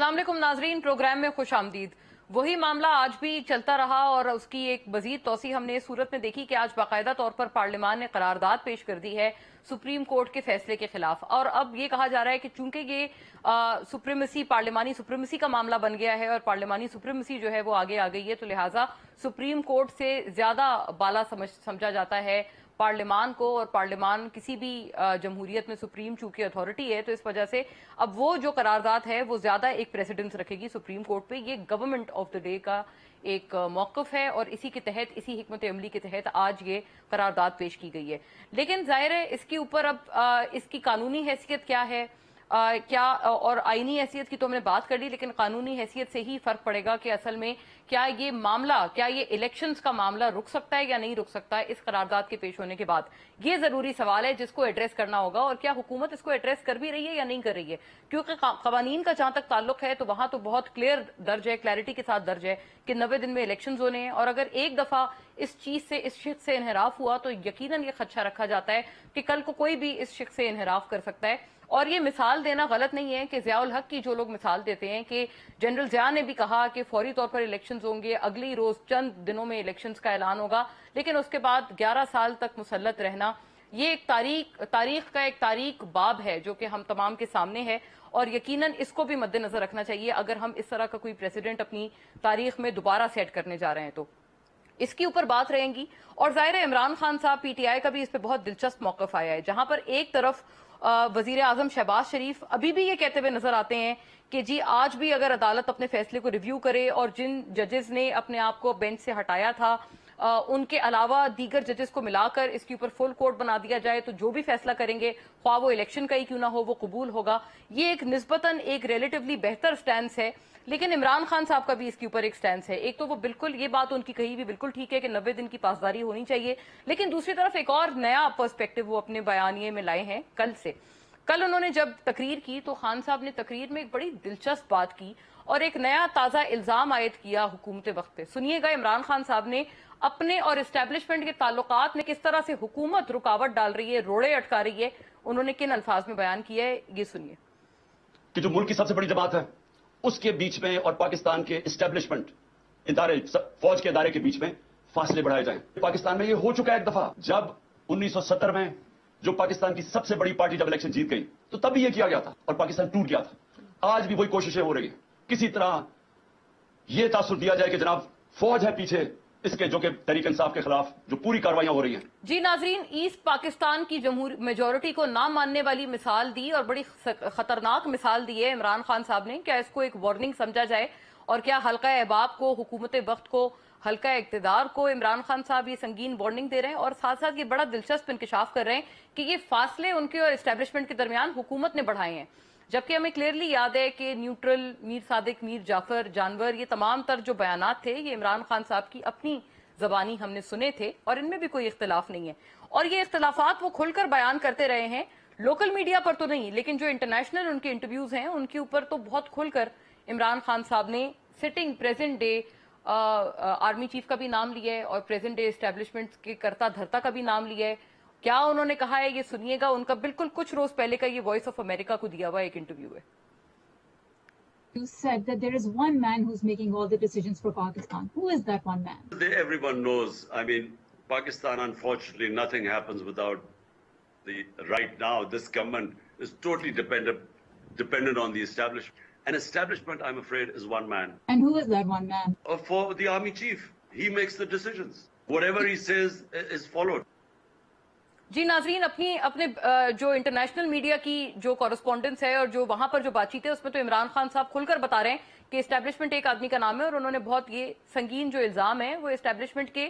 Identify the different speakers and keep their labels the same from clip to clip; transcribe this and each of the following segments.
Speaker 1: अस्सलाम वालेकुम नाजरीन, प्रोग्राम में खुश आमदीद। वही मामला आज भी चलता रहा और उसकी एक मजीद तौसी हमने इस सूरत में देखी कि आज बाकायदा तौर पर पार्लियामान ने करारदाद पेश कर दी है सुप्रीम कोर्ट के फैसले के खिलाफ। और अब ये कहा जा रहा है कि चूंकि ये सुप्रीमेसी पार्लियामानी सुप्रीमेसी का मामला बन गया है और पार्लियामानी सुप्रीमेसी जो है वो आगे आ गई है, तो लिहाजा सुप्रीम कोर्ट से ज्यादा बाला समझा जाता है पार्लियामान को। और पार्लियामान किसी भी जमहूरियत में सुप्रीम चूंकि अथॉरिटी है, तो इस वजह से अब वो जो करारदाद है वो ज्यादा एक प्रेसिडेंस रखेगी सुप्रीम कोर्ट पे। ये गवर्नमेंट ऑफ द डे का एक मौकफ है और इसी के तहत, इसी हिकमत अमली के तहत आज ये करारदाद पेश की गई है। लेकिन जाहिर है इसके ऊपर अब इसकी कानूनी हैसियत क्या है, क्या और आईनी हैसियत की तो हमने बात कर ली, लेकिन कानूनी हैसियत से ही फर्क पड़ेगा कि असल में क्या ये मामला, क्या ये इलेक्शंस का मामला रुक सकता है या नहीं रुक सकता है इस करारदाद के पेश होने के बाद। ये जरूरी सवाल है जिसको एड्रेस करना होगा। और क्या हुकूमत इसको एड्रेस कर भी रही है या नहीं कर रही है, क्योंकि कवानीन का जहां तक ताल्लुक है तो वहां तो बहुत क्लियर दर्ज है, क्लैरिटी के साथ दर्ज है कि 90 दिन में इलेक्शंस होने हैं। और अगर एक दफा इस चीज से, इस शिक से इनहराफ हुआ तो यकीनन ये खदशा रखा जाता है कि कल को कोई भी इस शिक से इनहराफ कर सकता है। और ये मिसाल देना गलत नहीं है कि ज़ियाउल हक की जो लोग मिसाल देते हैं कि जनरल ज़िया ने भी कहा कि फौरी तौर पर इलेक्शंस होंगे, अगली रोज चंद दिनों में इलेक्शंस का ऐलान होगा, लेकिन उसके बाद 11 साल तक मुसल्लत रहना, ये एक तारीख का एक तारीख बाब है जो कि हम तमाम के सामने है। और यकीनन इसको भी मद्देनजर रखना चाहिए अगर हम इस तरह का कोई प्रेसिडेंट अपनी तारीख में दोबारा सेट करने जा रहे हैं तो इसके ऊपर बात रहेंगी। और जाहिर है इमरान खान साहब, पीटीआई का भी इस पर बहुत दिलचस्प मौकफ आया है, जहां पर एक तरफ वजीर आजम शहबाज शरीफ अभी भी ये कहते हुए नजर आते हैं कि जी आज भी अगर अदालत अपने फैसले को रिव्यू करे और जिन जजेस ने अपने आप को बेंच से हटाया था उनके अलावा दीगर जजेस को मिलाकर इसके ऊपर फुल कोर्ट बना दिया जाए तो जो भी फैसला करेंगे, ख्वाह वो इलेक्शन का ही क्यों ना हो, वो कबूल होगा। ये एक निस्बतन एक रिलेटिवली बेहतर स्टैंस है। लेकिन इमरान खान साहब का भी इसके ऊपर एक स्टैंस है। एक तो वो बिल्कुल, ये बात उनकी कही भी बिल्कुल ठीक है कि 90 दिन की पासदारी होनी चाहिए, लेकिन दूसरी तरफ एक और नया पर्सपेक्टिव वो अपने बयानिए में लाए हैं कल से। कल उन्होंने जब तकरीर की तो खान साहब ने तकरीर में एक बड़ी दिलचस्प बात की और एक नया ताजा इल्जाम आयद किया हुकूमत वक्त पे। सुनिएगा इमरान खान साहब ने अपने और एस्टेब्लिशमेंट के ताल्लुकात में किस तरह से हुकूमत रुकावट डाल रही है, रोड़े अटका रही है, उन्होंने किन अल्फाज में बयान किया है, ये सुनिए।
Speaker 2: कि जो मुल्क की सबसे बड़ी जमात है उसके बीच में और पाकिस्तान के एस्टेब्लिशमेंट इदारे, फौज के इदारे के बीच में फासले बढ़ाए जाएं। पाकिस्तान में ये हो चुका है एक दफा, जब 1970 में जो पाकिस्तान की सबसे बड़ी पार्टी जब इलेक्शन जीत गई तो तब भी ये किया गया था और पाकिस्तान टूट गया था। आज भी वही कोशिशें हो रही है, किसी तरह ये तासुर दिया जाए कि जनाब फौज है पीछे इसके, जो कि तहरीक इंसाफ के खिलाफ जो पूरी कार्रवाइयां हो रही हैं।
Speaker 1: जी नाजरीन, ईस्ट पाकिस्तान की जमहूरी मेजोरिटी को ना मानने वाली मिसाल दी और बड़ी खतरनाक मिसाल दी है इमरान खान साहब ने। क्या इसको एक वार्निंग समझा जाए और क्या हल्का अहबाब को, हुकूमत वक्त को, हल्का इक़्तिदार को इमरान खान साहब ये संगीन वार्निंग दे रहे हैं? और साथ साथ ये बड़ा दिलचस्प इंकशाफ कर रहे हैं कि ये फासले उनके और एस्टेब्लिशमेंट के दरमियान हुकूमत ने बढ़ाए हैं, जबकि हमें क्लियरली याद है कि न्यूट्रल, मीर सादिक, मीर जाफर, जानवर, ये तमाम तर जो बयानात थे ये इमरान खान साहब की अपनी जबानी हमने सुने थे और इनमें भी कोई इख्तिलाफ नहीं है। और ये इख्तिलाफात वो खुलकर बयान करते रहे हैं, लोकल मीडिया पर तो नहीं, लेकिन जो इंटरनेशनल उनके इंटरव्यूज हैं उनके ऊपर तो बहुत खुलकर इमरान खान साहब ने sitting present day army chief का भी नाम लिया है और प्रेजेंट डे एस्टेब्लिशमेंट के करता धरता का भी नाम लिया है। क्या उन्होंने कहा है ये सुनिएगा, उनका बिल्कुल कुछ रोज पहले का ये वॉइस ऑफ अमेरिका को दिया हुआ एक इंटरव्यू है।
Speaker 3: You said that there is one man who's making all the decisions for Pakistan. Who is that one man?
Speaker 4: Everyone knows. I mean, Pakistan, unfortunately, nothing happens without right now, this government is totally dependent on the establishment. An establishment, I'm afraid, is one man.
Speaker 3: And who is that one man?
Speaker 4: For the army chief. He makes the decisions. Whatever he says is followed.
Speaker 1: जी नाजरीन, अपने जो international media की जो correspondence है और जो वहां पर जो बातचीत है उसमें तो इमरान खान साहब खुलकर बता रहे हैं कि एस्टेब्लिशमेंट एक आदमी का नाम है और उन्होंने बहुत ये संगीन जो इल्जाम है वो एस्टेब्लिशमेंट के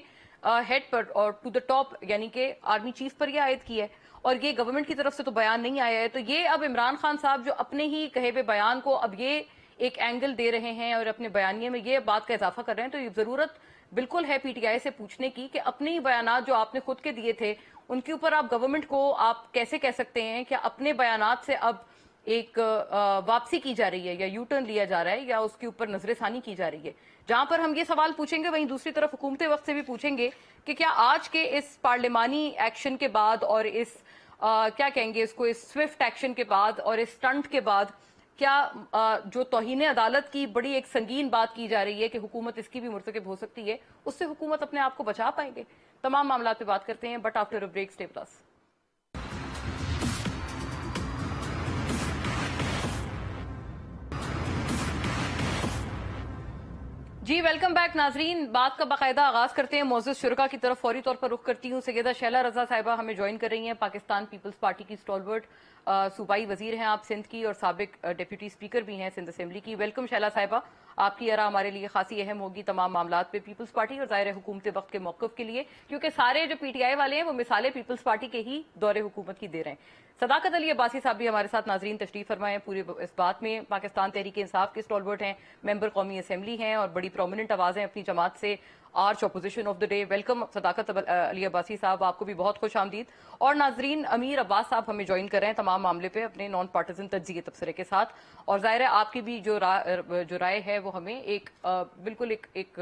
Speaker 1: हेड पर और टू द टॉप यानी कि आर्मी चीफ पर यह आयद की है और ये गवर्नमेंट की तरफ से तो बयान नहीं आया है। तो ये अब इमरान खान साहब जो अपने ही कहे हुए बयान को अब ये एक एंगल दे रहे हैं और अपने बयानिए में ये बात का इजाफा कर रहे हैं, तो ये जरूरत बिल्कुल है पीटीआई से पूछने की कि अपने ही बयानात जो आपने खुद के दिए थे उनके ऊपर आप गवर्नमेंट को आप कैसे कह सकते हैं कि अपने बयानात से अब एक वापसी की जा रही है या यू टर्न लिया जा रहा है या उसके ऊपर नजरसानी की जा रही है। जहां पर हम ये सवाल पूछेंगे वहीं दूसरी तरफ हुकूमत वक्त से भी पूछेंगे कि क्या आज के इस पार्लियामानी एक्शन के बाद और इस क्या कहेंगे इसको, इस स्विफ्ट एक्शन के बाद और इस स्टंट के बाद क्या जो तौहीन अदालत की बड़ी एक संगीन बात की जा रही है कि हुकूमत इसकी भी मुर्तकिब हो सकती है, उससे हुकूमत अपने आप को बचा पाएंगे? तमाम मामला पे बात करते हैं, but after a break stay with us. जी वेलकम बैक नाजरीन। बात का बाकायदा आगाज करते हैं मोअज़्ज़िज़ शुरका की तरफ। फौरी तौर पर रुख करती हूँ, सैयदा शैला रजा साहिबा हमें ज्वाइन कर रही हैं। पाकिस्तान पीपल्स पार्टी की स्टॉलवर्ट सूबाई वजीर हैं आप सिंध की, और साबिक डिप्यूटी स्पीकर भी हैं सिंध असेंबली की। वेलकम शैला साहिबा, आपकी आरा हमारे लिए खासी अहम होगी तमाम मामलात पे पीपल्स पार्टी और ज़ाहिर हुकूमत वक्त के मौक़िफ़ के लिए, क्योंकि सारे जो पीटीआई वाले हैं वो मिसालें पीपल्स पार्टी के ही दौरे हुकूमत की दे रहे हैं। सदाकत अली अब्बासी साहब भी हमारे साथ नाजरीन तशरीफ फरमाए पूरी इस बात में। पाकिस्तान तहरीक इंसाफ के स्टॉलवर्ट हैं, मेंबर कौमी असेंबली हैं और बड़ी प्रोमिनेंट आवाज़ें अपनी जमात से, arch opposition of the day. Welcome Sadaqat Ali Abbasi sahab, आपको भी बहुत खुश आमदीद। और नाजरीन अमीर अब्बास साहब हमें ज्वाइन कर रहे हैं तमाम मामले पे अपने नॉन पार्टिजन तज्ज़िये तबसरे के साथ। और ज़ाहिर है आपकी भी जो राय है वो हमें एक बिल्कुल एक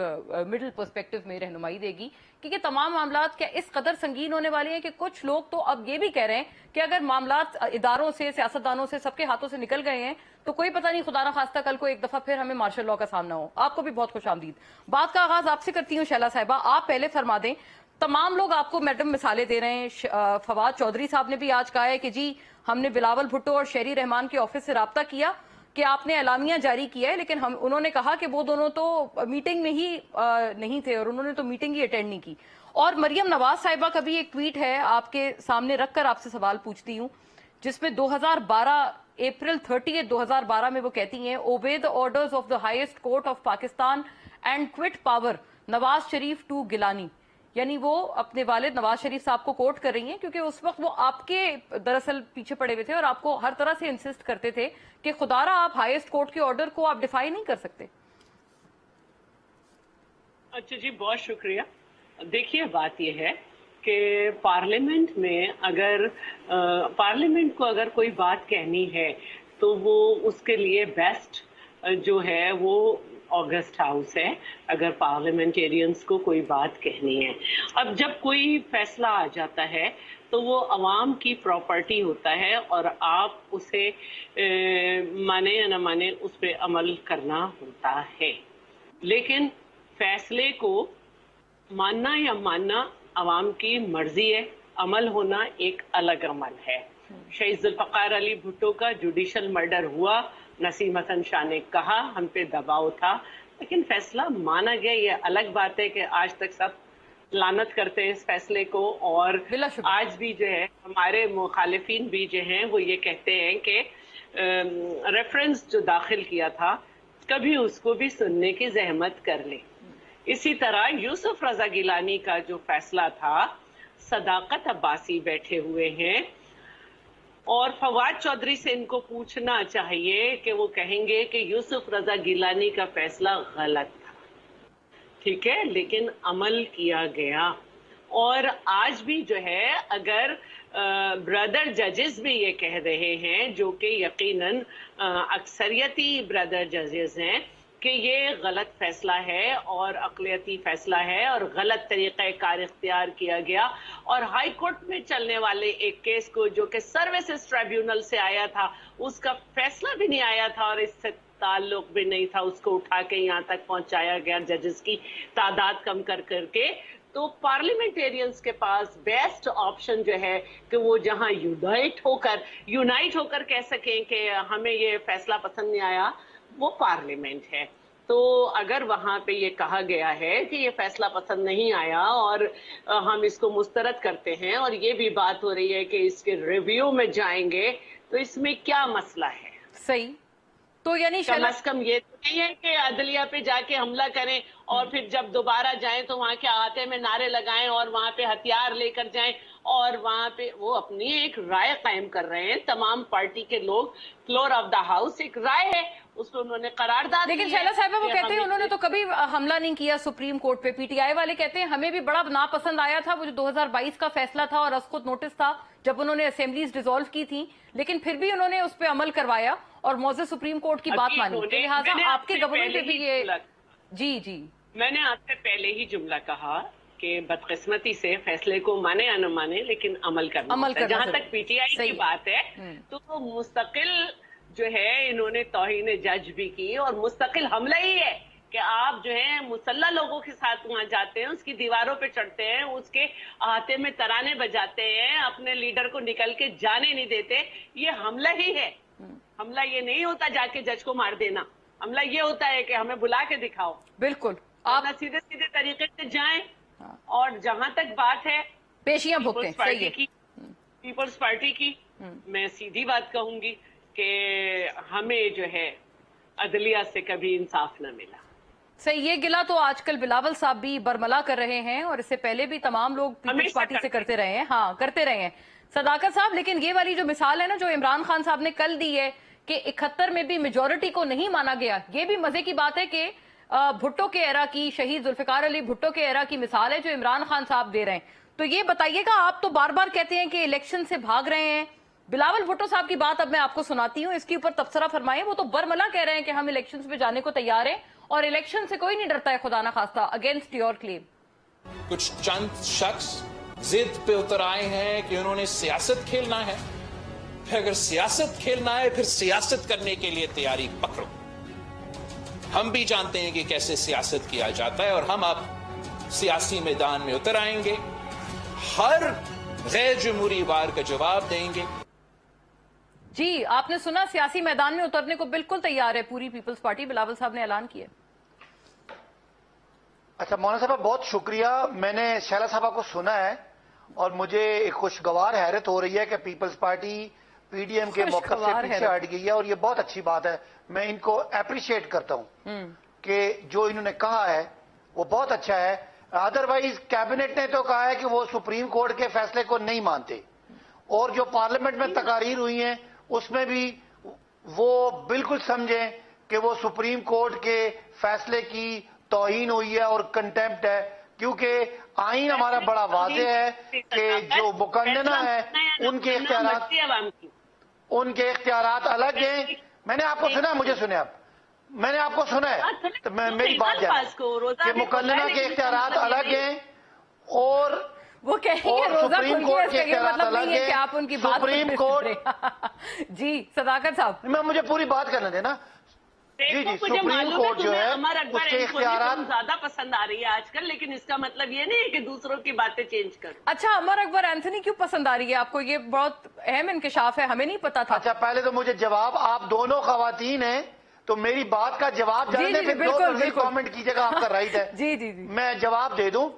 Speaker 1: मिडिल पर्सपेक्टिव में रहनुमाई देगी, क्योंकि तमाम मामलात क्या इस कदर संगीन होने वाले हैं कि कुछ लोग तो अब ये भी कह रहे हैं कि अगर मामलात इदारों से, सियासतदानों से, सबके हाथों से निकल गए हैं तो कोई पता नहीं, खुदा ना खास्ता कल को एक दफा फिर हमें मार्शल लॉ का सामना हो। आपको भी बहुत खुश आमदीद। बात का आगाज आपसे करती हूँ शैला साहिबा, आप पहले फरमा दें। तमाम लोग आपको मैडम मिसालें दे रहे हैं। फवाद चौधरी साहब ने भी आज कहा है कि जी हमने बिलावल भुट्टो और शेरी रहमान के ऑफिस से राब्ता किया कि आपने एलामिया जारी किया है, लेकिन उन्होंने कहा कि वो दोनों तो मीटिंग में ही नहीं थे और उन्होंने तो मीटिंग ही अटेंड नहीं की। और मरियम नवाज साहिबा का भी एक ट्वीट है, आपके सामने रखकर आपसे सवाल पूछती हूँ, जिसमें 2012 अप्रैल 30 2012 में वो कहती हैं, obey the orders of the highest court of Pakistan and quit power Nawaz Sharif to Gilani. यानी वो अपने वालिद नवाज शरीफ साहब को कोर्ट कर रही हैं, क्योंकि उस वक्त वो आपके दरअसल पीछे पड़े हुए थे और आपको हर तरह से इंसिस्ट करते थे कि खुदारा आप हाईएस्ट कोर्ट के ऑर्डर को आप डिफाई नहीं कर सकते।
Speaker 5: अच्छा जी, बहुत शुक्रिया। देखिए बात यह है कि पार्लियामेंट में अगर पार्लियामेंट को अगर कोई बात कहनी है तो वो उसके लिए बेस्ट जो है वो ऑगस्ट हाउस है, अगर पार्लियामेंटेरियंस को कोई बात कहनी है। अब जब कोई फैसला आ जाता है तो वो अवाम की प्रॉपर्टी होता है और आप उसे माने या न माने उस पर अमल करना होता है, लेकिन फैसले को मानना या मानना अवाम की मर्जी है, अमल होना एक अलग अमल है। शहीद जुल्फ़िकार अली भुट्टो का जुडिशल मर्डर हुआ, नसीम हसन शाह ने कहा हम पे दबाव था, लेकिन फैसला माना गया। ये अलग बात है कि आज तक सब लानत करते हैं इस फैसले को, और आज भी जो है हमारे मुखालिफिन भी जो हैं वो ये कहते हैं कि रेफरेंस जो दाखिल किया था कभी उसको भी सुनने की जहमत कर ले। इसी तरह यूसुफ रजा गिलानी का जो फैसला था, सदाकत अब्बासी बैठे हुए हैं और फवाद चौधरी से इनको पूछना चाहिए कि वो कहेंगे कि यूसुफ रजा गिलानी का फैसला गलत था, ठीक है, लेकिन अमल किया गया। और आज भी जो है अगर ब्रदर जजेस भी ये कह रहे हैं, जो कि यकीनन अक्सरियती ब्रदर जजेस हैं, कि ये गलत फैसला है और अक़लियती फैसला है और गलत तरीक़े कार इख्तियार किया गया, और हाई कोर्ट में चलने वाले एक केस को जो कि सर्विसेज ट्रिब्यूनल से आया था उसका फैसला भी नहीं आया था और इससे ताल्लुक भी नहीं था, उसको उठा के यहाँ तक पहुंचाया गया जजेस की तादाद कम कर करके। तो पार्लियामेंटेरियंस के पास बेस्ट ऑप्शन जो है कि वो जहां यूनाइट होकर कह सकें कि हमें ये फैसला पसंद नहीं आया, वो पार्लियामेंट है। तो अगर वहां पे ये कहा गया है कि ये फैसला पसंद नहीं आया और हम इसको मुस्तरद करते हैं, और ये भी बात हो रही है कि इसके रिव्यू में जाएंगे, तो इसमें क्या मसला है?
Speaker 1: सही, तो यानी
Speaker 5: कम अज कम ये तो नहीं है कि अदलिया पे जाके हमला करें और फिर जब दोबारा जाएं तो वहां के अहाते में नारे लगाएं और वहां पे हथियार लेकर जाएं, और वहां पे वो अपनी एक राय कायम कर रहे हैं। तमाम पार्टी के लोग, फ्लोर ऑफ द हाउस एक राय है, उसको उन्होंने करारदाद दी है।
Speaker 1: लेकिन शैला साहिबा वो कहते हैं उन्होंने तो कभी हमला नहीं किया सुप्रीम कोर्ट पे। पीटीआई वाले कहते हैं हमें भी बड़ा नापसंद आया था वो जो 2022 का फैसला था और असकुत नोटिस था जब उन्होंने असेंबलीज डिसॉल्व की थी, लेकिन फिर भी उन्होंने उस पर अमल करवाया और मौजूद सुप्रीम कोर्ट की बात मानी। तो लिहाजा आपके गवर्नमेंट पे भी ये जी
Speaker 5: मैंने आपसे पहले ही जुमला कहा कि बदकिस्मती से फैसले को माने या न माने, लेकिन अमल करना। जहां तक पीटीआई की बात है तो मुस्तकिल जो है इन्होंने तौहीन जज भी की और मुस्तकिल हमला ही है कि आप जो है मुसल्ला लोगों के साथ वहां जाते हैं, उसकी दीवारों पे चढ़ते हैं, उसके अहाते में तराने बजाते हैं, अपने लीडर को निकल के जाने नहीं देते। ये हमला ही है। हमला ये नहीं होता जाके जज को मार देना। हमला ये होता है कि हमें बुला के दिखाओ।
Speaker 1: बिल्कुल,
Speaker 5: आप
Speaker 1: आप
Speaker 5: सीधे सीधे तरीके से जाएं। और जहां तक बात है
Speaker 1: पेशियां भुगतें,
Speaker 5: पीपल्स
Speaker 1: सही
Speaker 5: पार्टी
Speaker 1: है।
Speaker 5: की, पीपल्स पार्टी की, मैं सीधी बात कहूंगी कि हमें जो है अदलिया से कभी इंसाफ न मिला।
Speaker 1: सही, ये गिला तो आजकल बिलावल साहब भी बरमला कर रहे हैं और इससे पहले भी तमाम लोग पीपल्स
Speaker 5: हमेशा
Speaker 1: पार्टी से
Speaker 5: करते
Speaker 1: करते रहे हैं। हाँ, करते रहे हैं सदाकत साहब। लेकिन ये वाली जो मिसाल है ना जो इमरान खान साहब ने कल दी है कि 71 में भी मेजोरिटी को नहीं माना गया, ये भी मजे की बात है कि भुट्टो के एरा की, शहीद जुल्फिकार अली भुट्टो के एरा की मिसाल है जो इमरान खान साहब दे रहे हैं। तो ये बताइएगा, आप तो बार बार कहते हैं कि इलेक्शन से भाग रहे हैं। बिलावल भुट्टो साहब की बात अब मैं आपको सुनाती हूँ, इसके ऊपर तबसरा फरमाइए। वो तो बरमला कह रहे हैं कि हम इलेक्शंस पे जाने को तैयार हैं और इलेक्शन से कोई नहीं डरता है, खुदा ना खास्ता, अगेंस्ट योर क्लेम।
Speaker 6: कुछ चंद शख्स जिद पे उतर आए हैं कि उन्होंने सियासत खेलना है। फिर अगर सियासत खेलना है फिर सियासत करने के लिए तैयारी पकड़ो। हम भी जानते हैं कि कैसे सियासत किया जाता है और हम अब सियासी मैदान में उतर आएंगे, हर गैर जमहूरी वार का जवाब देंगे।
Speaker 1: जी, आपने सुना, सियासी मैदान में उतरने को बिल्कुल तैयार है पूरी पीपल्स पार्टी, बिलावल साहब ने ऐलान किया।
Speaker 7: अच्छा मौलाना साहब बहुत शुक्रिया। मैंने शैला साहबा को सुना है और मुझे एक खुशगवार हैरत हो रही है कि पीपल्स पार्टी पीडीएम के मौक़िफ़ से
Speaker 1: खुशगवार
Speaker 7: पीछे
Speaker 1: हैरत।
Speaker 7: हट गई है और ये बहुत अच्छी बात है। मैं इनको अप्रिशिएट करता हूं कि जो इन्होंने कहा है वो बहुत अच्छा है। अदरवाइज कैबिनेट ने तो कहा है कि वो सुप्रीम कोर्ट के फैसले को नहीं मानते और जो पार्लियामेंट में तकारीर हुई हैं उसमें भी वो बिल्कुल समझें कि वो सुप्रीम कोर्ट के फैसले की तौहीन हुई है और कंटेम्प्ट है, क्योंकि आईन हमारा बड़ा वाज़ेह है कि जो मुकन्नना है उनके इख्तियारात अलग हैं। मैंने आपको सुना, मुझे सुने आप, मैंने आपको सुना है तो मेरी बात जाए कि मुकन्नना के इख्तियारात अलग हैं और
Speaker 1: वो कहेंगे रोजा
Speaker 7: सुप्रीम
Speaker 1: खुल
Speaker 7: कोर्ट
Speaker 1: गया,
Speaker 7: के
Speaker 1: इसका ये मतलब
Speaker 7: अलग
Speaker 1: नहीं है कि
Speaker 7: हैं।
Speaker 1: आप उनकी बात
Speaker 7: सुप्रीम
Speaker 1: सुन
Speaker 7: कोर्ट
Speaker 1: रहे। जी सदाकत साहब,
Speaker 7: मैं मुझे पूरी बात करने देना। जी जी, सुप्रीम कोर्ट जो है उसके इख्तियारात
Speaker 5: ज्यादा पसंद आ रही है आजकल, लेकिन इसका मतलब ये नहीं है कि दूसरों की बातें चेंज करो।
Speaker 1: अच्छा अमर अकबर एंथनी क्यों पसंद आ रही है आपको? ये बहुत अहम इंकिशाफ है, हमें नहीं पता था।
Speaker 7: अच्छा पहले तो मुझे जवाब, आप दोनों खवातीन हैं तो मेरी बात का जवाब
Speaker 1: जी,
Speaker 7: जानने
Speaker 1: जी,
Speaker 7: फिर
Speaker 1: बिल्कुल,
Speaker 7: दो
Speaker 1: बिल्कुल।
Speaker 7: कमेंट कीजिएगा, आपका राइट है।
Speaker 1: जी जी जी,
Speaker 7: मैं जवाब दे दूं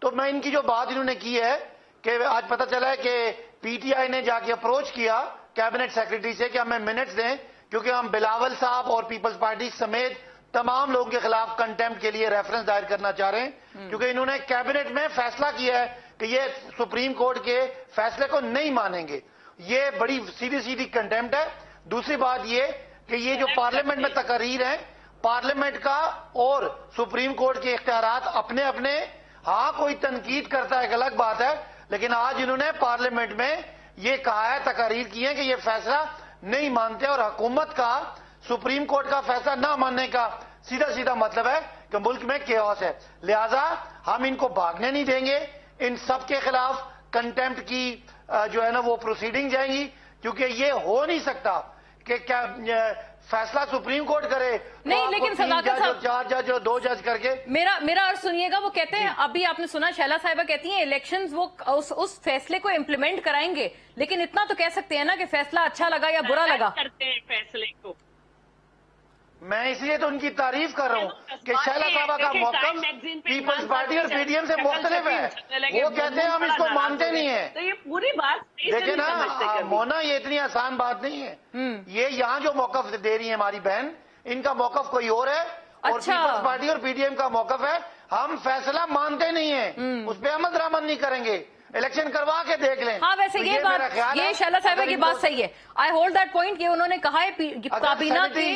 Speaker 7: तो मैं इनकी जो बात इन्होंने की है कि आज पता चला है कि पीटीआई ने जाके अप्रोच किया कैबिनेट सेक्रेटरी से कि हमें मिनट्स दें, क्योंकि हम बिलावल साहब और पीपल्स पार्टी समेत तमाम लोगों के खिलाफ कंटेम्प्ट के लिए रेफरेंस दायर करना चाह रहे हैं, क्योंकि इन्होंने कैबिनेट में फैसला किया है कि ये सुप्रीम कोर्ट के फैसले को नहीं मानेंगे। ये बड़ी सीधी सीधी कंटेम्प्ट है। दूसरी बात ये कि ये जो पार्लियामेंट में तकरीर है, पार्लियामेंट का और सुप्रीम कोर्ट के इख्तियारात अपने अपने, हाँ कोई तनकीद करता है एक अलग बात है, लेकिन आज इन्होंने पार्लियामेंट में ये कहा है, तकरीर की है कि ये फैसला नहीं मानते और हुकूमत का सुप्रीम कोर्ट का फैसला ना मानने का सीधा सीधा मतलब है कि मुल्क में केओस है। लिहाजा हम इनको भागने नहीं देंगे, इन सब के खिलाफ कंटेम्प्ट की जो है ना वो प्रोसीडिंग जाएंगी, क्योंकि ये हो नहीं सकता कि क्या फैसला सुप्रीम कोर्ट करे
Speaker 1: नहीं,
Speaker 7: तो
Speaker 1: लेकिन
Speaker 7: आपको 3
Speaker 1: सदाकत
Speaker 7: जज और
Speaker 1: साहब-
Speaker 7: 4 जज और 2 जज करके
Speaker 1: मेरा अर्थ सुनिएगा। वो कहते हैं, अभी आपने सुना शैला साहिबा कहती हैं इलेक्शंस वो उस फैसले को इम्प्लीमेंट कराएंगे, लेकिन इतना तो कह सकते हैं ना कि फैसला अच्छा लगा या बुरा लगा।
Speaker 5: करते हैं फैसले को।
Speaker 7: मैं इसलिए तो उनकी तारीफ कर रहा हूँ कि शैला साहबा का मौकफ पीपल्स पार्टी और पीडीएम से मुख्तलिफ है। वो कहते हैं हम इसको मानते नहीं है।
Speaker 5: तो ये पूरी बात
Speaker 7: देखिए ना मोना, ये इतनी आसान बात नहीं है। ये यहाँ जो मौकफ दे रही है हमारी बहन, इनका मौकफ कोई और है और
Speaker 1: अच्छा।
Speaker 7: पीपल्स पार्टी और पीडीएम का मौकफ है हम फैसला मानते नहीं है, उस पर अमल दरामद नहीं करेंगे, इलेक्शन करवा के देख लें।
Speaker 1: हाँ वैसे
Speaker 7: तो
Speaker 1: ये
Speaker 7: मेरा
Speaker 1: बात,
Speaker 7: ख्याल
Speaker 1: ये
Speaker 7: है,
Speaker 1: शैला साहिबा
Speaker 7: अगर
Speaker 1: की
Speaker 7: इनको-
Speaker 1: बात सही है। I hold that point. ये उन्होंने कहा है काबीना के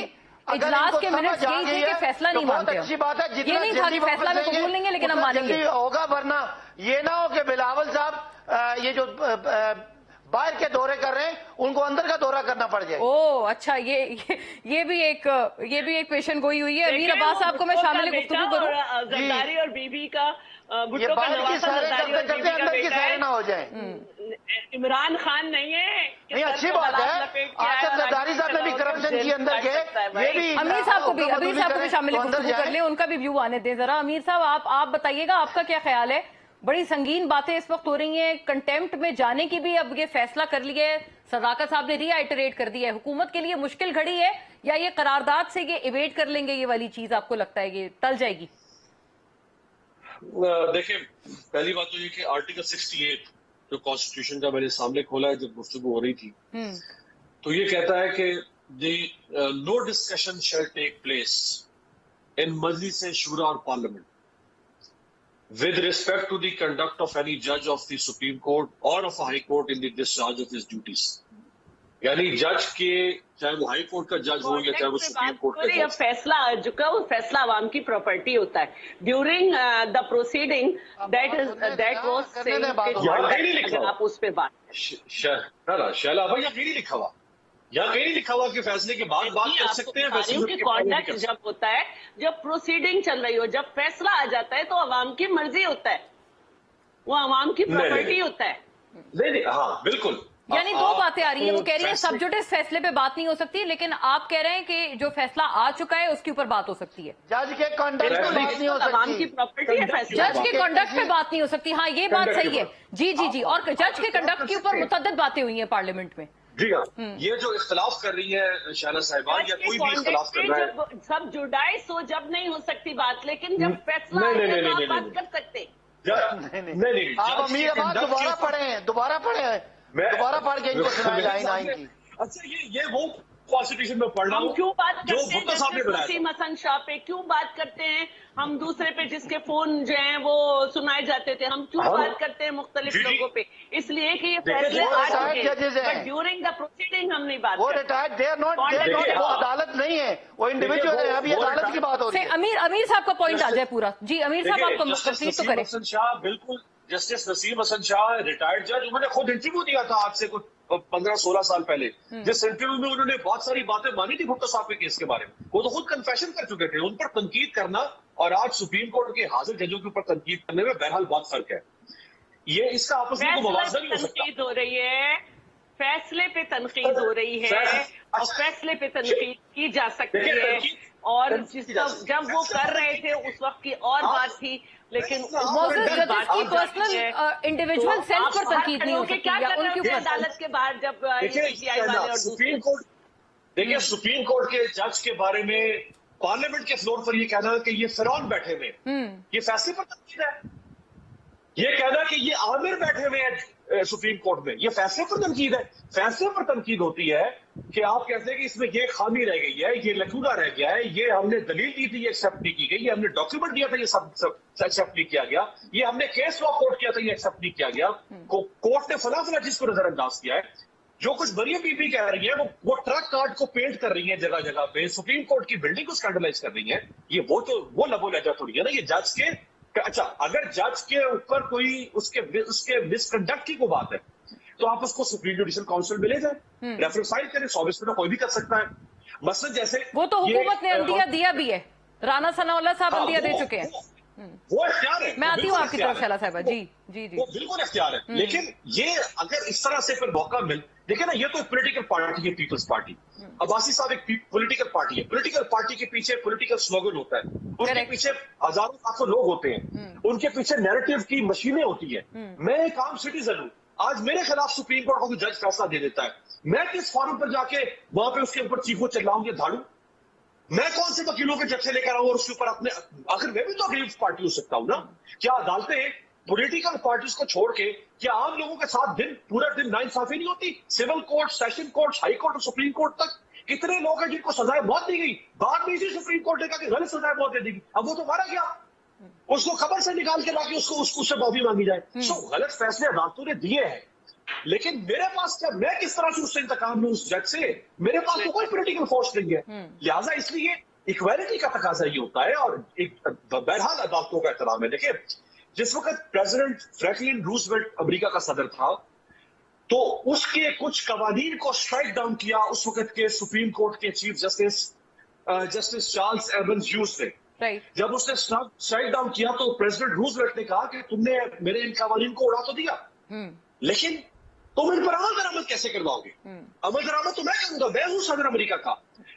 Speaker 1: इजलास के मिनट्स यही थे कि फैसला नहीं मानते।
Speaker 7: अच्छी बात है,
Speaker 1: ये नहीं था कि फैसला में कबूल नहीं है लेकिन हम मानेंगे।
Speaker 7: होगा, वरना ये ना हो कि बिलावल साहब ये जो باہر کے دورے کر رہے ہیں ان کو اندر کا دورہ کرنا پڑ جائے.
Speaker 1: او اچھا، یہ بھی ایک پیشن گوئی ہوئی ہے. امیر عباس صاحب کو میں شامل گفتگو کروں.
Speaker 5: زرداری اور بی بی کا
Speaker 7: یہ باہر کی سیریں کرتے کرتے اندر کی سیریں نہ ہو جائیں.
Speaker 5: عمران خان نہیں ہے.
Speaker 7: نہیں اچھی بات ہے. آصف زرداری صاحب نے بھی کرپشن کی اندر کے یہ بھی
Speaker 1: امیر صاحب کو بھی شامل گفتگو کر لیں، ان کا بھی ویو آنے دیں ذرا. امیر صاحب آپ بتائیے گا آپ کا کیا خیال ہے؟ بڑی سنگین باتیں اس وقت ہو رہی ہیں، کنٹیمپٹ میں جانے کی بھی اب یہ فیصلہ کر لیا ہے، صداقت صاحب نے ری آئٹریٹ کر دیا ہے. حکومت کے لیے مشکل گھڑی ہے یا یہ قرارداد سے یہ ایویٹ کر لیں گے؟ یہ والی چیز آپ کو لگتا ہے یہ ٹل جائے گی؟
Speaker 8: دیکھیں، پہلی بات تو یہ کہ آرٹیکل 68 جو کانسٹیٹیوشن کا میں نے سامنے کھولا ہے جب گفتگو ہو رہی تھی، تو یہ کہتا ہے کہ no discussion shall take place in Majlis Shura اور parliament with respect to the conduct of any judge of the Supreme Court or of a High Court in the discharge of his duties. یعنی جج کے، چاہے وہ ہائی کورٹ کا جج ہو یا چاہے وہ سپریم کورٹ کا جج.
Speaker 5: فیصلہ آ چکا، وہ فیصلہ عوام کی پراپرٹی ہوتا ہے. During the proceeding that was آپ اس پہ بات
Speaker 8: شیلا بھائی یہاں کہیں نہیں لکھا ہوا، یہاں کہیں نہیں لکھا ہوا کہ فیصلے کے بعد بات کر سکتے ہیں.
Speaker 5: کانڈکٹ جب ہوتا ہے، جب پروسیڈنگ چل رہی ہو، جب فیصلہ آ جاتا ہے تو عوام کی مرضی ہوتا ہے، وہ عوام کی پراپرٹی ہوتا ہے.
Speaker 8: نہیں، ہاں بالکل.
Speaker 1: یعنی دو باتیں آ رہی ہیں. وہ کہہ رہی ہیں سب جوڈس فیصلے پہ بات نہیں ہو سکتی، لیکن آپ کہہ رہے ہیں کہ جو فیصلہ آ چکا ہے اس کے اوپر بات ہو سکتی ہے.
Speaker 7: جج کے کنڈکٹ پہ بات نہیں ہو
Speaker 5: عوام کی
Speaker 7: سکتی.
Speaker 5: پراپرٹی ہے فیصلہ.
Speaker 1: جج کے کنڈکٹ پہ بات نہیں ہو سکتی، ہاں یہ بات صحیح ہے. جی اور جج کے کنڈکٹ کے اوپر متعدد باتیں ہوئی ہیں پارلیمنٹ میں.
Speaker 8: جی ہاں، یہ جو اختلاف کر رہی ہے شیلا صاحبہ یا کوئی بھی اختلاف کر رہا ہے،
Speaker 5: سب جوڈائس ہو جب نہیں ہو سکتی بات، لیکن جب فیصلہ آئے تو آپ بات کر سکتے.
Speaker 8: نہیں،
Speaker 7: آپ امیر عباس دوبارہ پڑھیں دوبارہ پڑھ کے ان کو سنائے لائن آئیں کی.
Speaker 8: اچھا یہ وہ کانسٹیٹیوشن میں پڑھ رہا ہوں
Speaker 5: ہم کیوں بات
Speaker 8: جو
Speaker 5: کرتے ہیں
Speaker 8: بھٹو صاحب نے بنایا
Speaker 5: وسیم حسن شاہ پہ کیوں بات کرتے ہیں؟ ہم دوسرے پہ جس کے فون جو ہیں وہ سنائے جاتے تھے، ہم کیوں بات کرتے ہیں مختلف لوگوں پہ؟ اس لیے کہ یہ فیصلے آ چکے ہیں، ڈیورنگ دا پروسیڈنگ ہم نہیں بات
Speaker 7: وہ
Speaker 5: کرتے.
Speaker 7: ریٹائرڈ دے آر ناٹ، وہ عدالت نہیں ہے، وہ انڈیویجول ہے. ابھی عدالت کی بات ہو رہی ہے.
Speaker 1: امیر صاحب کا پوائنٹ آ جائے پورا. جی امیر صاحب آپ کو کمپلیٹ تو کریں.
Speaker 8: حسن شاہ، بالکل جسٹس نسیم حسن شاہ ریٹائرڈ جج، انہوں نے خود انٹرویو دیا تھا آج سے کچھ 15-16 سال پہلے، جس انٹرویو میں انہوں نے بہت ساری باتیں مانی تھی بھٹو صاحب کے کیس کے بارے میں. وہ تو خود کنفیشن کر چکے تھے. ان پر تنقید کرنا اور آج سپریم کورٹ کے حاضر ججوں کے اوپر تنقید کرنے میں بہرحال بہت فرق ہے. یہ اس کا آپس میں موازنہ نہیں ہو سکتا.
Speaker 5: تنقید ہو رہی ہے، فیصلے پہ تنقید ہو رہی ہے، اور فیصلے پہ تنقید کی جا سکتی ہے. اور جب وہ کر رہے تھے اس وقت کی اور بات تھی، لیکن
Speaker 1: ججز کی پرسنل انڈیویجول سیلف پر تنقید نہیں ہو سکتی
Speaker 5: کیا
Speaker 1: یا
Speaker 5: کر
Speaker 1: ان
Speaker 5: رہے
Speaker 1: کے
Speaker 5: تھے
Speaker 1: اوپر.
Speaker 5: عدالت کے باہر جب
Speaker 8: سپریم کورٹ، دیکھیے سپریم کورٹ کے جج کے بارے میں پارلیمنٹ کے فلور پر یہ کہنا کہ یہ فرعون بیٹھے ہوئے، یہ فیصلے پر تنقید ہے. یہ کہنا کہ یہ عامر بیٹھے ہوئے ہیں سپریم کورٹ میں، یہ فیصلے پر تنقید ہے. فیصلے پر تنقید ہوتی ہے کہ آپ کہتے ہیں کہ اس میں یہ خامی رہ گئی ہے، یہ لکونہ رہ گیا ہے، یہ ہم نے دلیل دی تھی یہ ایکسیپٹ نہیں کی گئی، یہ ہم نے ڈاکیومنٹ دیا تھا یہ سب ایکسیپٹ نہیں کیا گیا، یہ ہم نے کیس لا کوٹ کیا تھا یہ ایکسیپٹ نہیں کیا گیا، کورٹ نے فلاں چیز کو نظر انداز کیا ہے. جو کچھ مریم بی بی کہہ رہی ہیں وہ ٹرک کارڈ کو پینٹ کر رہی ہیں جگہ جگہ پہ، سپریم کورٹ کی بلڈنگ کو اسکینڈلائز کر رہی ہیں. یہ وہ لب و لہجہ تھوڑی ہے نا یہ جج کے. اچھا اگر جج کے اوپر کوئی اس کے مس کنڈکٹ کی کوئی بات ہے تو آپ اس کو سپریم جوڈیشل کاؤنسل میں لے جائیں، ریفرنس فائل کریں. 124 میں کوئی بھی کر سکتا ہے. مثلا جیسے
Speaker 1: وہ تو حکومت نے عندیہ دیا بھی ہے، رانا ثناء اللہ صاحب عندیہ دے چکے ہیں.
Speaker 8: وہ اختیار ہے.
Speaker 1: میں آتی ہوں آپ کی طرف شیلا صاحبہ. جی
Speaker 8: وہ بالکل اختیار ہے. لیکن یہ اگر اس طرح سے پھر موقع دیکھیں نا، یہ تو پولیٹیکل پارٹی ہے، پیپلز پارٹی. عباسی صاحب ایک پولیٹیکل پارٹی ہے. پولیٹیکل پارٹی کے پیچھے پولیٹیکل سلوگن ہوتا ہے، ان کے پیچھے ہزاروں لاکھوں لوگ ہوتے ہیں، ان کے پیچھے نیریٹو کی مشینیں ہوتی ہیں. میں ایک عام سٹیزن ہوں، آج میرے خلاف سپریم کورٹ کو جج فیصلہ دے دیتا ہے، میں کس فارم پر جا کے وہاں پہ اس کے اوپر چیخوں چلاؤں یا دھاڑوں؟ میں کون سے وکیلوں کے جج سے لے کر آؤں اور اس کے اوپر اپنے آخر میں بھی تو اگریو پارٹی ہو سکتا ہوں نا. کیا عدالتیں پولیٹیکل پارٹیز کو چھوڑ کے کیا عام لوگوں کے ساتھ پورا دن ناانصافی نہیں ہوتی؟ Civil court, session court, high court اور سپریم کورٹ تک کتنے لوگ ہیں جن کو سزائے موت دی گئی، بعد میں اسی سپریم کورٹ نے کہا کہ غلط سزائے موت دے دی گئی. اب وہ تو مارا گیا، اس کو خبر سے نکال کے لا کے اس کو سے معافی مانگی جائے. سو غلط فیصلے عدالتوں نے دیے ہیں، لیکن میرے پاس کیا، میں کس طرح سے اس سے انتقام لوں اس جج سے؟ میرے پاس تو کوئی پولیٹیکل فورس نہیں ہے. لہٰذا اس لیے ایکویلٹی کا تقاضا یہ ہوتا ہے اور بہرحال عدالتوں کا احترام ہے. دیکھیں جس وقت پریزیڈنٹ فرینکلن روزویلٹ امریکہ کا صدر تھا तो उसके कुछ कवानीन को स्ट्राइक डाउन किया उस वक्त के सुप्रीम कोर्ट के chief justice Charles Evans huge ने।
Speaker 1: राइट।
Speaker 8: जब उसने स्ट्राइक डाउन किया तो प्रेसिडेंट रूजवेल्ट ने कहा कि तुमने मेरे इन कवानीन को उड़ा तो दिया, लेकिन तुम इन पर अमल दरामद कैसे करवाओगे? अमल दरामद तो मैं करूंगा, मैं हूं सदर अमेरिका का।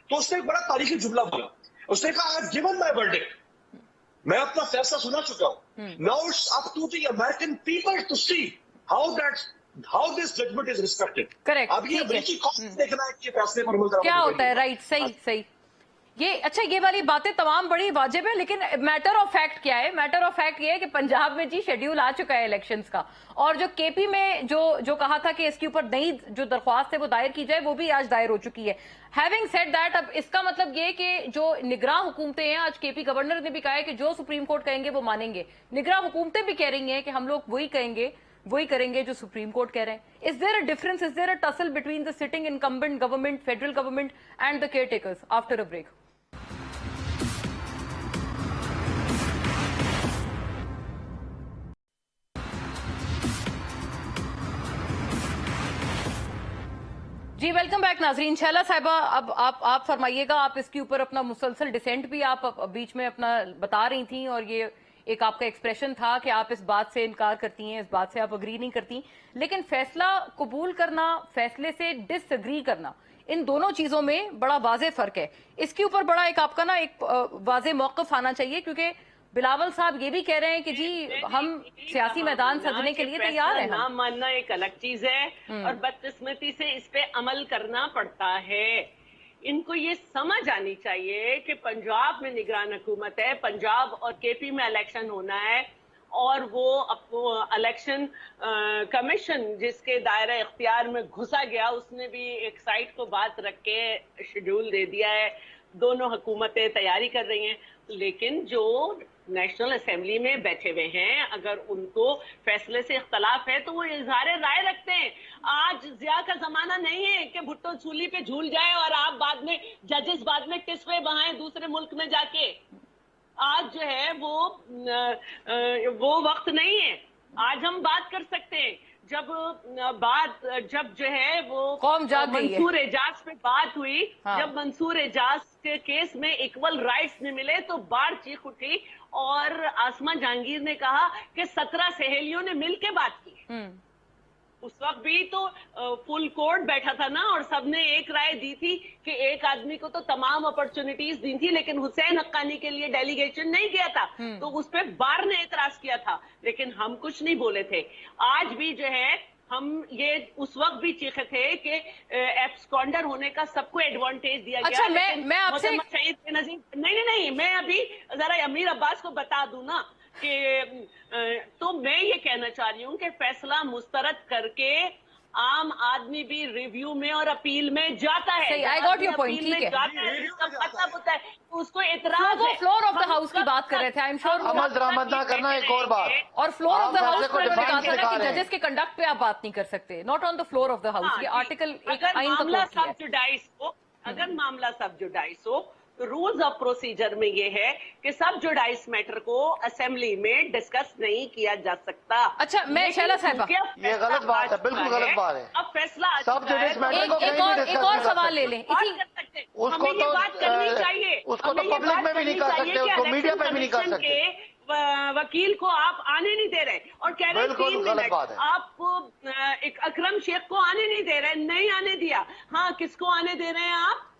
Speaker 8: तो उसने एक बड़ा तारीखी जुमला बोला, उसने कहा आई गिवन माय वर्डिक्ट, मैं अपना फैसला सुना चुका हूं। Now it's up to the American people to see how this judgment is respected.
Speaker 1: Correct.
Speaker 8: अब ये अमेरिकी कौन देखना है कि फैसले पर अमल
Speaker 1: क्या
Speaker 8: दरामद
Speaker 1: होता है। राइट, सही सही। ये अच्छा, ये वाली बातें तमाम बड़ी वाजिब है, लेकिन मैटर ऑफ फैक्ट क्या है? मैटर ऑफ फैक्ट ये है कि पंजाब में जी शेड्यूल आ चुका है इलेक्शंस का, और जो केपी में जो कहा था कि इसके ऊपर नई जो दरख्वास्त है वो दायर की जाए, वो भी आज दायर हो चुकी है। हैविंग सेड दैट, अब इसका मतलब ये कि जो निगरां हुकूमतें हैं, आज केपी गवर्नर ने भी कहा है कि जो सुप्रीम कोर्ट कहेंगे वो मानेंगे। निगरां हुकूमतें भी कह रही हैं कि हम लोग वही करेंगे जो सुप्रीम कोर्ट कह रहे हैं। Is there a difference, is there a tussle between the sitting incumbent government, federal government and the caretakers? After a break. जी वेलकम बैक नाजरीन। शैला साहिबा, अब आप फरमाइएगा, आप इसके ऊपर अपना मुसलसल डिसेंट भी आप बीच में अपना बता रही थी, और ये एक आपका एक्सप्रेशन था कि आप इस बात से इनकार करती हैं, इस बात से आप अग्री नहीं करती, लेकिन फैसला कबूल करना, फैसले से डिसएग्री करना, इन दोनों चीजों में बड़ा वाज़ेह फर्क है। इसके ऊपर बड़ा एक आपका ना एक वाज़ेह मौक़िफ़ आना चाहिए, क्योंकि बिलावल साहब ये भी कह रहे हैं कि जी हम सियासी मैदान सजने के लिए तैयार हैं।
Speaker 5: ना मानना एक अलग चीज है, और बदकिस्मती से इस पे अमल करना पड़ता है। इनको ये समझ आनी चाहिए कि पंजाब में निगरान हुकूमत है, पंजाब और केपी में इलेक्शन होना है, और वो इलेक्शन कमीशन जिसके दायरा इख्तियार में घुसा गया, उसने भी एक साइड को बात रख के शेड्यूल दे दिया है। दोनों हुकूमतें तैयारी कर रही हैं, लेकिन जो नेशनल असेंबली में बैठे हुए हैं, अगर उनको फैसले से इख्तलाफ है तो वो इजहार राय रखते हैं। आज जिया का जमाना नहीं है कि भुट्टो सूली पे झूल जाए और आप बाद में जजेस बाद में टिस्वे बहाएं दूसरे मुल्क में जाके। आज जो है वो वक्त नहीं है। आज हम बात कर सकते हैं, जब जो है वो
Speaker 1: कौम जाग गई है।
Speaker 5: मंसूर एजाज पे बात हुई,
Speaker 1: हाँ।
Speaker 5: जब मंसूर एजाज के केस में इक्वल राइट्स नहीं मिले तो बाढ़ चीख उठी, और आसमा जहांगीर ने कहा कि 17 सहेलियों ने मिलके बात की। उस वक्त भी तो फुल कोर्ट बैठा था ना, और सबने एक राय दी थी कि एक आदमी को तो तमाम अपॉर्चुनिटीज दी थी, लेकिन हुसैन हक्कानी के लिए डेलीगेशन नहीं गया था, तो उस पर बार ने एतराज किया था, लेकिन हम कुछ नहीं बोले थे। आज भी जो है हम ये उस वक्त भी चीखे थे कि एब्सकॉन्डर होने का सबको एडवांटेज दिया गया।
Speaker 1: अच्छा, मैं आपसे
Speaker 5: शहीद बेनजीर नहीं, मैं अभी जरा अमीर अब्बास को बता दूं ना कि तो मैं ये कहना चाह रही हूँ कि फैसला मुस्तरद करके आम आदमी भी रिव्यू में और अपील में जाता है।
Speaker 1: सही, I got your point, ठीक है।
Speaker 5: मतलब होता है उसको एतराज है।
Speaker 1: फ्लोर ऑफ द हाउस की बात कर रहे थे, आई एम श्योर।
Speaker 7: अमल दरामद ना करना एक और बात,
Speaker 1: और फ्लोर ऑफ द
Speaker 7: आप
Speaker 1: हाउस
Speaker 7: फैसले को
Speaker 1: पर
Speaker 7: define
Speaker 1: कहा था
Speaker 7: दिखा
Speaker 1: कि
Speaker 7: रहे हैं।
Speaker 1: जजेस के कंडक्ट पे आप बात नहीं कर सकते, not on the floor of the house. ये आर्टिकल एक
Speaker 5: अगर
Speaker 1: आइन का
Speaker 5: मामला
Speaker 1: कोट किया है।
Speaker 5: सब्जुडाइज हो, अगर मामला सब्जुडाइज हो, तो रूल्स ऑफ प्रोसीजर में ये है कि सब्जुडाइज मैटर को असेंबली में डिस्कस नहीं किया जा सकता।
Speaker 1: अच्छा, मैं शैला साहिबा,
Speaker 7: ये गलत बात है, बिल्कुल गलत बात है।
Speaker 5: अब फैसला
Speaker 7: सब्जुडाइज मैटर को
Speaker 1: एक और सवाल ले लें।
Speaker 7: उसको तो
Speaker 5: बात करनी चाहिए,
Speaker 7: उसको तो पब्लिक में भी नहीं कर सकते, उसको मीडिया पे भी नहीं कर सकते।
Speaker 5: वकील को आप आने नहीं दे रहे और कह रहे हैं 3 मिनट, आप एक अकरम शेख को आने नहीं दे रहे, नहीं आने दिया। हाँ, किसको आने दे रहे हैं आप?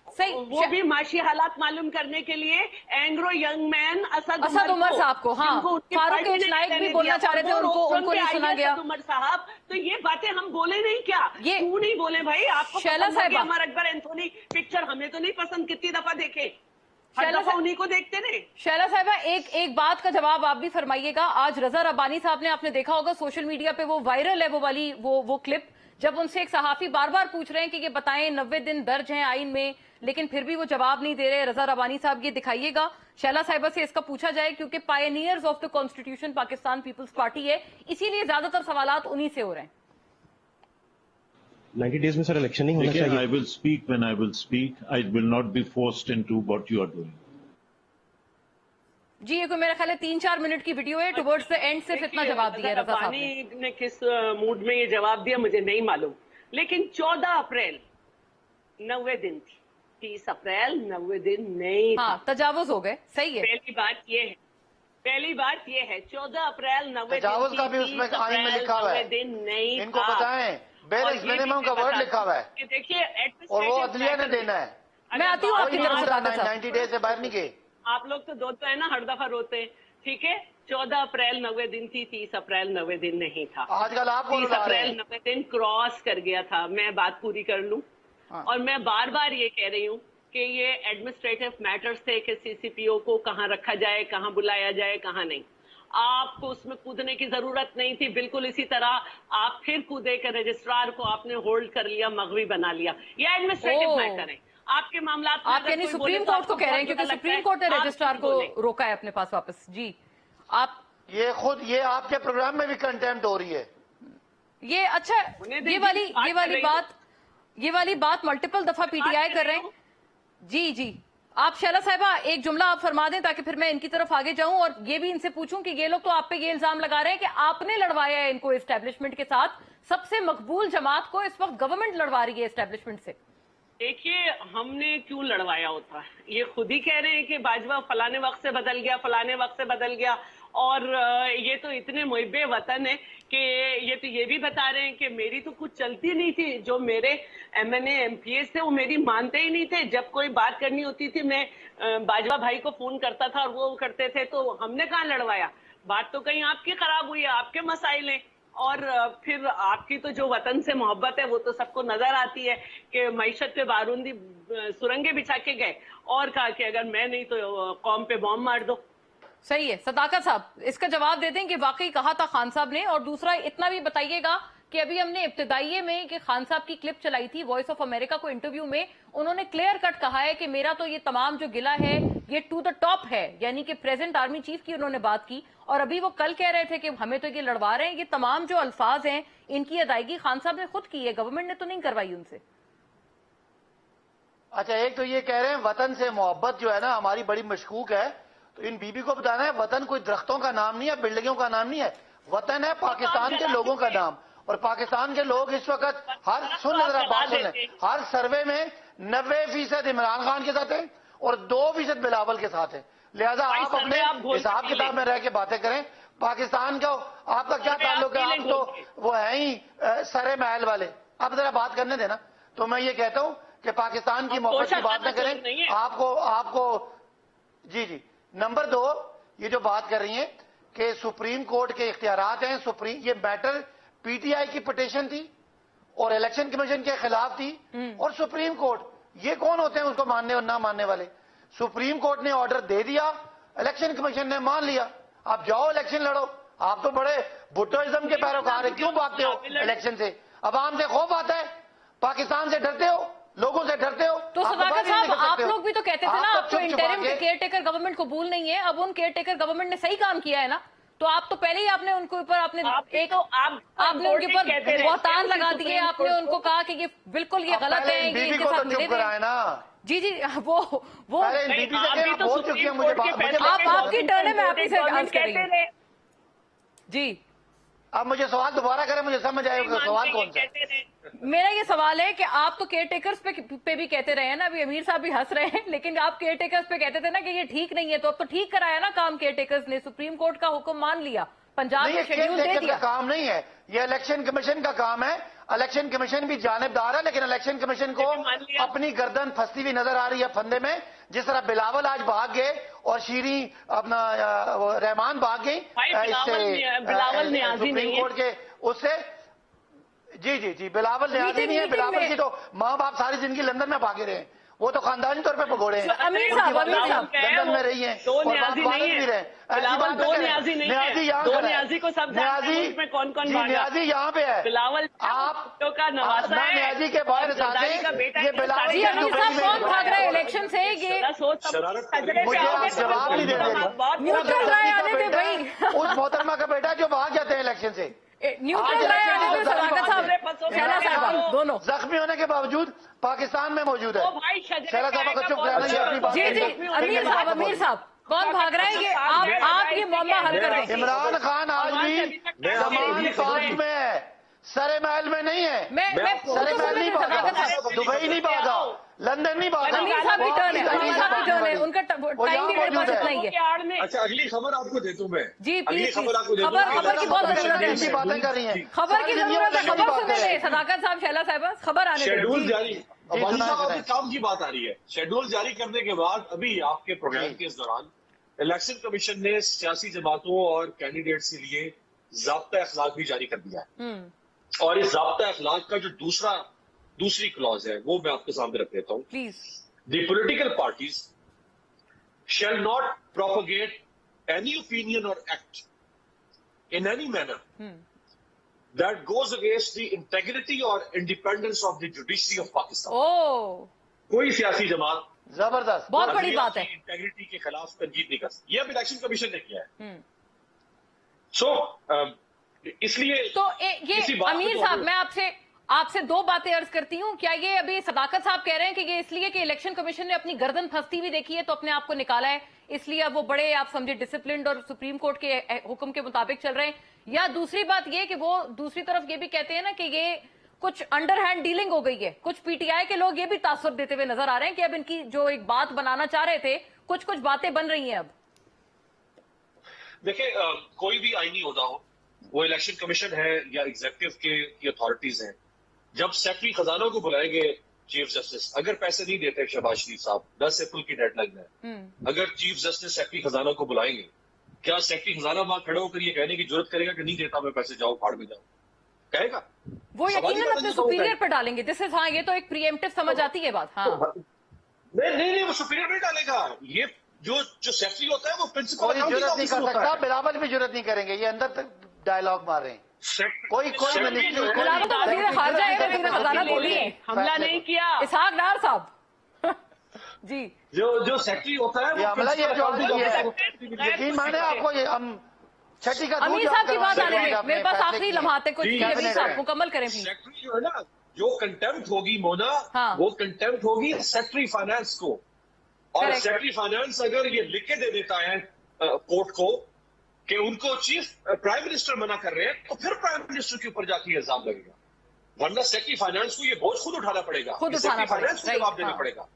Speaker 1: सही,
Speaker 5: वो भी माशी हालात मालूम करने के लिए एंग्रो यंग मैन
Speaker 1: असद उमर साहब को, हाँ, फारूक नाइक भी बोलना चाह रहे थे, उनको नहीं सुना गया।
Speaker 5: उमर साहब, तो ये बातें हम बोले नहीं क्या?
Speaker 1: ये
Speaker 5: क्यों नहीं बोले भाई? आपको
Speaker 1: शैला साहिबा,
Speaker 5: अमर अकबर एंथोनी पिक्चर हमें तो नहीं पसंद, कितनी दफा देखे,
Speaker 1: शैला
Speaker 5: उन्हीं को देखते रहे।
Speaker 1: शैला साहिबा, एक बात का जवाब आप भी फरमाइएगा। आज रजा रब्बानी साहब ने, आपने देखा होगा सोशल मीडिया पे वो वायरल है, वो वाली वो क्लिप, जब उनसे एक सहाफी बार बार पूछ रहे हैं कि ये बताएं 90 दिन दर्ज हैं आइन में, लेकिन फिर भी वो जवाब नहीं दे रहे। रजा रब्बानी साहब, ये दिखाइएगा, शैला साहिबा से इसका पूछा जाए, क्योंकि pioneers of the constitution Pakistan Peoples Party है, इसीलिए ज्यादातर सवालात उन्हीं से हो रहे हैं।
Speaker 9: 90 डेज में सर इलेक्शन नहीं होना चाहिए।
Speaker 10: I will speak when I will speak. I will not be forced into what you are doing.
Speaker 1: जी, ये कोई मेरा ख्याल है 3-4 मिनट की वीडियो है, टुवर्ड्स द एंड सिर्फ इतना जवाब दिया रजा साहब ने।
Speaker 5: रब्बानी ने किस मूड में ये जवाब दिया मुझे नहीं मालूम, लेकिन 14 अप्रैल 90 दिन थी, 30 अप्रैल 90 दिन नहीं
Speaker 1: हाँ, तजावुज हो गए, सही है।
Speaker 5: पहली बात ये है 14 अप्रैल 90
Speaker 7: तजावुज का भी उसमें आइन में लिखा हुआ है,
Speaker 5: दिन नहीं
Speaker 7: इनको
Speaker 5: था।
Speaker 7: बताएं बेरिस मिनिमम का वर्ड लिखा हुआ है
Speaker 5: कि देखिए
Speaker 7: और वो अदलिया ने देना है।
Speaker 1: मैं आती हूँ आपकी तरफ से
Speaker 7: 90 डेज से बाहर नहीं गए।
Speaker 5: आप लोग तो दो तो है ना, हर दफा रोते हैं, ठीक है। 14 अप्रैल 90 दिन थी, 30 अप्रैल 90 दिन नहीं था।
Speaker 7: आजकल आप
Speaker 5: 30 अप्रैल 90 दिन क्रॉस कर गया था। मैं बात पूरी कर लूं, और मैं बार बार ये कह रही हूँ कि ये एडमिनिस्ट्रेटिव मैटर्स थे कि सीसीपीओ को कहाँ रखा जाए, कहाँ बुलाया जाए, कहाँ नहीं। आपको उसमें कूदने की जरूरत नहीं थी। बिल्कुल इसी तरह आप फिर कूदे के रजिस्ट्रार को आपने होल्ड कर लिया, मगवी बना लिया। ये एडमिनिस्ट्रेटिव मैटर है। आपके मामला
Speaker 1: आप यानी सुप्रीम कोर्ट को कह रहे हैं, क्योंकि सुप्रीम कोर्ट ने रजिस्ट्रार को रोका है अपने पास वापस। जी, आप
Speaker 7: ये आपके प्रोग्राम में भी कंटेम्प्ट हो रही है।
Speaker 1: ये अच्छा, ये वाली बात मल्टीपल दफा पीटीआई कर रहे हैं। जी जी, आप शैला साहिबा एक जुमला आप फरमा दें ताकि फिर मैं इनकी तरफ आगे जाऊं और ये भी इनसे पूछूं कि ये लोग तो आप पे ये इल्जाम लगा रहे हैं कि आपने लड़वाया है इनको एस्टेब्लिशमेंट के साथ। सबसे मकबूल जमात को इस वक्त गवर्नमेंट लड़वा रही है एस्टेब्लिशमेंट से।
Speaker 5: देखिए, हमने क्यों लड़वाया होता है, ये खुद ही कह रहे हैं कि बाजवा फलाने वक्त से बदल गया, फलाने वक्त से बदल गया। और ये तो इतने मुहिब्बे वतन है कि ये भी बता रहे हैं कि मेरी तो कुछ चलती नहीं थी। जो मेरे एमएनए एमपीएस थे वो मेरी मानते ही नहीं थे। जब कोई बात करनी होती थी मैं बाजवा भाई को फोन करता था और वो करते थे, तो हमने कहाँ लड़वाया। बात तो कहीं आपकी खराब हुई है, आपके मसाइल हैं। और फिर आपकी तो जो वतन से मोहब्बत है वो तो सबको नजर आती है कि मईशत पे बारूदी सुरंगे बिछा के गए और कहा कि अगर मैं नहीं तो कौम पे बॉम्ब मार दो।
Speaker 1: सही है। सदाकत साहब इसका जवाब देते हैं कि वाकई कहा था खान साहब ने। और दूसरा इतना भी बताइएगा कि अभी हमने इब्तिदाइये में कि खान साहब की क्लिप चलाई थी वॉइस ऑफ अमेरिका को इंटरव्यू में, उन्होंने क्लियर कट कहा है कि मेरा तो ये तमाम जो गिला है ये टू द टॉप है, यानी कि प्रेजेंट आर्मी चीफ की उन्होंने बात की। और अभी वो कल कह रहे थे कि हमें तो ये लड़वा रहे हैं। ये तमाम जो अल्फाज हैं इनकी अदायगी खान साहब ने खुद की है, गवर्नमेंट ने तो नहीं करवाई उनसे।
Speaker 7: अच्छा, एक तो ये कह रहे हैं वतन से मोहब्बत जो है ना हमारी बड़ी मशकूक है, तो इन बीबी को बताना है वतन कोई दरख्तों का नाम नहीं है, बिल्डिंगों का नाम नहीं है। वतन है पाकिस्तान के लोगों का नाम। और पाकिस्तान के लोग इस वक्त हर सर्वे में 90% इमरान खान के साथ है और 2% बिलावल के साथ है। लिहाजा आप अपने हिसाब किताब में रह के बातें करें। पाकिस्तान का आपका क्या ताल्लुक है? आप तो वो है ही सरे महल वाले। आप जरा बात करने देना। तो मैं ये कहता हूं कि पाकिस्तान की मोहब्बत की बात न करें। आपको जी। नंबर 2, ये जो बात कर रही हैं कि सुप्रीम कोर्ट के इख्तियारात हैं, ये मैटर पीटीआई की पिटीशन थी और इलेक्शन कमीशन के खिलाफ थी। और सुप्रीम कोर्ट, ये कौन होते हैं उसको मानने और ना मानने वाले? सुप्रीम कोर्ट ने ऑर्डर दे दिया, इलेक्शन कमीशन ने मान लिया। आप जाओ इलेक्शन लड़ो। आप तो बड़े भुट्टोइज्म के पैरोकार है, क्यों भागते हो इलेक्शन से? अवाम से खौफ आता है, पाकिस्तान से डरते हो, लोगों से डरते हो।
Speaker 1: तो सदाकत साहब आप लोग भी तो कहते थे ना आपको इंटरिम केयर टेकर गवर्नमेंट कबूल नहीं है। अब उन केयर टेकर गवर्नमेंट ने सही काम किया है ना, तो आप तो पहले ही आपने उनके ऊपर आपने उनके ऊपर बहुतान लगा दिए। आपने उनको कहा कि ये बिल्कुल ये गलत है, ये इनके साथ मिले थे ना। जी वो आपकी टर्न है, मैं आप ही से अर्ज कर रही हूं। जी
Speaker 7: अब मुझे सवाल दोबारा करें, मुझे समझ आएगा सवाल कौन सा।
Speaker 1: मेरा ये सवाल है कि आप तो केयर टेकर्स पे भी कहते रहे हैं ना, अभी अमीर साहब भी हंस रहे हैं, लेकिन आप केयर टेकर्स पे कहते थे ना कि ये ठीक नहीं है, तो अब तो ठीक कराया ना काम केयर टेकर्स ने। सुप्रीम कोर्ट का हुक्म मान लिया, पंजाब में शेड्यूल दे दिया।
Speaker 7: काम नहीं है, ये इलेक्शन कमीशन का काम है। इलेक्शन कमीशन भी जानिबदार है, लेकिन इलेक्शन कमीशन को अपनी गर्दन फंसती हुई नजर आ रही है फंदे में। जिस तरह बिलावल आज भाग गए और शीरी अपना रहमान भाग गई सुप्रीम कोर्ट के उससे। जी बिलावल न्याजी नहीं है। बिलावल की तो माँ बाप सारी जिंदगी लंदन में भागे रहे हैं, वो तो खानदानी तौर पे भगोड़े हैं।
Speaker 1: अमीर साहब
Speaker 7: लंदन में रही हैं और भी रहे।
Speaker 5: न्याजी को सब में कौन
Speaker 7: न्याजी यहाँ पे है।
Speaker 5: बिलावल
Speaker 7: आप
Speaker 5: का नवासा है,
Speaker 7: न्याजी के बाहर ये बिलावल
Speaker 1: कौन भाग रहा है इलेक्शन से? ये
Speaker 7: मुझे आप जवाब नहीं दे रहे।
Speaker 1: न्यूट्रल राय आने दे भाई।
Speaker 7: उस मोहतरमा का बेटा जो भाग जाते हैं इलेक्शन से,
Speaker 1: न्यूट्रल राय आने दे। सदाकत साहब, शैला साहब दोनों
Speaker 7: जख्मी होने के बावजूद पाकिस्तान में मौजूद है। शैला साहब को चुप कराना अपनी बात।
Speaker 1: जी अमीर साहब कौन भाग रहा है? ये आप ये मामला हल कर दें।
Speaker 7: इमरान खान आज भी जमान पार्क में है, सरे महल में नहीं है। सरे महल नहीं भागा, दुबई नहीं भागा, लंदन नहीं भागा।
Speaker 1: अमीर साहब की टर्न है, अमीर साहब की टर्न है, उनका टाइम भी मेरे पास इतना ही है।
Speaker 8: अच्छा, अगली खबर आपको दे दूं मैं।
Speaker 1: जी
Speaker 8: अगली
Speaker 1: प्लीज,
Speaker 8: खबर आपको दे दूं।
Speaker 1: खबर की बहुत जरूरत है,
Speaker 7: ऐसी बातें कर रही हैं।
Speaker 1: खबर की जरूरत है, खबर सुनने में। सदाकत साहब, शैला साहब, खबर आने
Speaker 8: शेड्यूल
Speaker 1: दें।
Speaker 8: जारी, वाली साहब आपके काम की बात आ रही है। शेड्यूल जारी करने के बाद अभी आपके प्रोग्राम के इस दौरान इलेक्शन कमीशन ने सियासी जमातों और कैंडिडेट्स के लिए ज़ाब्ता अखलाक भी जारी कर दिया है। और इस ज़ाब्ता अखलाक का जो दूसरी क्लॉज है वो मैं आपके सामने रख देता हूँ।
Speaker 1: Please.
Speaker 8: The political parties shall not propagate any opinion or act in any manner that goes against the integrity or independence of the judiciary of Pakistan. कोई सियासी जमात
Speaker 7: जबरदस्त,
Speaker 1: बहुत बड़ी बात है,
Speaker 8: इंटेग्रिटी के खिलाफ तनकीद नहीं कर सकती। ये अब इलेक्शन कमीशन ने किया है। सो इसलिए
Speaker 1: तो ये अमीर साहब, मैं आपसे दो बातें अर्ज करती हूँ। क्या ये अभी सदाकत साहब कह रहे हैं कि ये इसलिए कि इलेक्शन कमीशन ने अपनी गर्दन फंसती हुई देखी है तो अपने आप को निकाला है, इसलिए अब वो बड़े, आप समझे, डिसिप्लिन्ड और सुप्रीम कोर्ट के हुक्म के मुताबिक चल रहे हैं? या दूसरी बात ये कि वो दूसरी तरफ ये भी कहते हैं ना कि ये कुछ अंडरहैंड डीलिंग हो गई है, कुछ पीटीआई के लोग ये भी तासुर देते हुए नजर आ रहे हैं कि अब इनकी जो एक बात बनाना चाह रहे थे, कुछ बातें बन रही हैं अब।
Speaker 8: देखिए, कोई भी आईनी होता हो, वो इलेक्शन कमीशन है या एग्जीक्यूटिव की अथॉरिटीज हैं, जब सेक्रेटरी खजाना को बुलाएंगे चीफ जस्टिस, अगर पैसे नहीं देते शहबाज शरीफ साहब, 10 अप्रैल की डेडलाइन है, अगर चीफ जस्टिस सेक्रेटरी खजाना को बुलाएंगे, क्या सेक्रेटरी खजाना वहां खड़े होकर ये कहने की जरूरत करेगा कि नहीं देता मैं पैसे, जाओ फाड़ में जाओ? कहेगा?
Speaker 1: वो यकीनन अपने सुपीरियर पर डालेंगे। दिस इज, हाँ, ये तो एक प्रीएम्प्टिव समझ आती है बात। हाँ,
Speaker 8: नहीं, वो सुपीरियर नहीं डालेगा। ये जो सेक्रेटरी होता है वो प्रिंसिपल
Speaker 7: जरूरत नहीं कर सकता, बिलावल भी जरूरत नहीं करेंगे, ये अंदर तक डायलॉग मार रहे हैं। कोई
Speaker 5: हमला नहीं किया
Speaker 1: इसहाक डार साहब जी।
Speaker 8: जो सेक्रेटरी होता है वो
Speaker 7: हमला, ये जो यकीन माने आपको, ये हम छठी का
Speaker 1: अमीर साहब की बात आने में मेरे पास आखिरी लम्हात है कुछ, अमीर साहब मुकम्मल करें प्लीज।
Speaker 8: सेक्रेटरी जो है ना, जो कंटेम्प्ट होगी मोना, वो कंटेम्प्ट होगी सेक्रेटरी फाइनेंस को। और सेक्रेटरी फाइनेंस अगर ये लिख के दे देता है कोर्ट को कि उनको चीफ प्राइम मिनिस्टर मना कर रहे हैं, तो फिर प्राइम मिनिस्टर के ऊपर जाके इल्जाम लगेगा, वरना सेक्रेटरी फाइनेंस को ये बोझ खुद उठाना पड़ेगा, सेक्रेटरी फाइनेंस को जवाब देना पड़ेगा।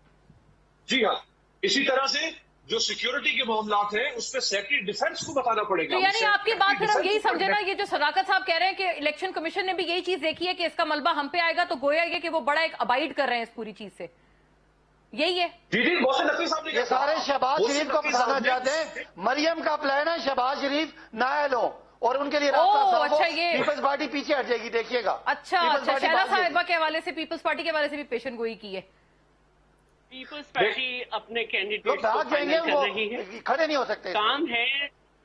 Speaker 8: जी हाँ, इसी तरह से जो सिक्योरिटी के मामलात हैं उस पर सेक्रेटरी डिफेंस को बताना पड़ेगा।
Speaker 1: तो यानी आपकी बात फिर हम यही समझे ना, ये जो सदाकत साहब कह रहे हैं कि इलेक्शन कमीशन ने भी यही चीज देखी है कि इसका मलबा हम पे आएगा, तो गोया ये कि वो बड़ा एक अबाइड कर रहे हैं इस पूरी चीज से, यही है।
Speaker 8: जी, मोहसिन नकवी साहब ने
Speaker 7: ये सारे शहबाज शरीफ को फंसाना चाहते हैं। मरियम का प्लान है शहबाज शरीफ नायल हो और उनके लिए
Speaker 1: अच्छा, ये
Speaker 7: पीपल्स पार्टी पीछे हट जाएगी, देखिएगा।
Speaker 1: अच्छा, शैला साहिबा के हवाले से, पीपल्स पार्टी के हवाले से भी पेशन गोई की है।
Speaker 5: पीपल्स पार्टी अपने कैंडिडेट
Speaker 7: लोग भाग जाएंगे, वो खड़े नहीं हो सकते।